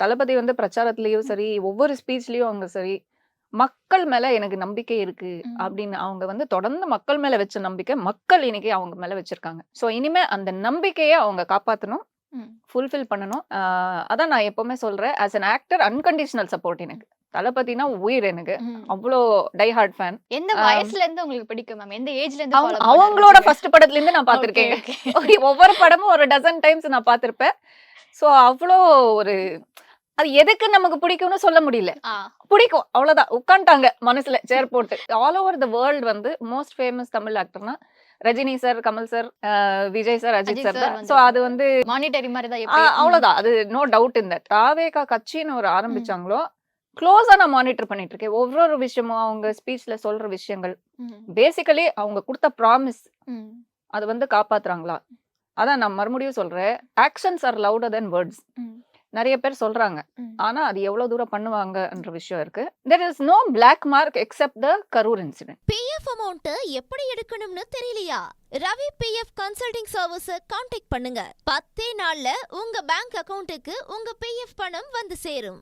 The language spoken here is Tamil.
தளபதி வந்து பிரச்சாரத்திலயும் சரி, ஒவ்வொரு ஸ்பீச்லயும் அவங்க சரி, மக்கள் மேல எனக்கு நம்பிக்கை இருக்கு அப்படின்னு அவங்க வந்து தொடர்ந்து மக்கள் மேல வச்ச நம்பிக்கை, மக்கள் இன்னைக்கு அவங்க மேல வச்சிருக்காங்க. சோ இனிமே அந்த நம்பிக்கைய அவங்க காப்பாத்தணும். ஃபுல்ஃபில் பண்ணணும். அதான் நான் எப்பவுமே சொல்றேன். As an actor unconditional support எனக்கு. தளபதினா உயிர் எனக்கு. அவ்வளோ டை ஹார்ட் ஃபேன். எந்த வயசுல இருந்து உங்களுக்கு பிடிக்கும் மேம்? எந்த ஏஜ்ல இருந்து ஃபாலோ அவங்களோட ஃபர்ஸ்ட் படத்துல இருந்து நான் பாத்திருக்கேன். ஒவ்வொரு படமும் ஒரு டசன் டைம்ஸ் நான் பாத்திருப்பேன். சோ அவ்வளோ ஒரு அது எதுக்கு நமக்கு பிடிக்கும்னு சொல்ல முடியல. பிடிக்கும் அவ்வளவுதான். உட்காந்துட்டாங்க மனசுல சேர் போட்டு. ஆல் ஓவர் த வேர்ல்ட் வந்து மோஸ்ட் ஃபேமஸ் தமிழ் ஆக்டர்னா Rajini sir, Kamal sir, Vijay sir, Ajith sir தான். சோ அது வந்து மானிட்டரி மாதிரி தான். அவ்வளவுதான். அது நோ டவுட் இன் தட். தாவேகா கட்சின்னு ஒரு ஆரம்பிச்சாங்களோ க்ளோஸா நான் மானிட்டர் பண்ணிட்டு இருக்கேன். ஒவ்வொரு விஷயமும் அவங்க ஸ்பீச்ல சொல்ற விஷயங்கள் பேசிக்கலி அவங்க கொடுத்த ப்ராமிஸ் அது வந்து காப்பாத்துறாங்களா? அதான் நான் மறுபடியும் சொல்றேன். Actions are louder than words. நிறைய பேர் சொல்றாங்க. ஆனா அது எவ்வளவு தூரம் பண்ணுவாங்கன்ற விஷயம் இருக்கு. there is no black mark except the Karur incident. PF amount எப்படி எடுக்கணும்னு தெரியலையா? Ravi PF consulting service contact பண்ணுங்க. 10 நாள்ல உங்க பேங்க் அக்கவுண்ட்டுக்கு உங்க பிஎஃப் பணம் வந்து சேரும்.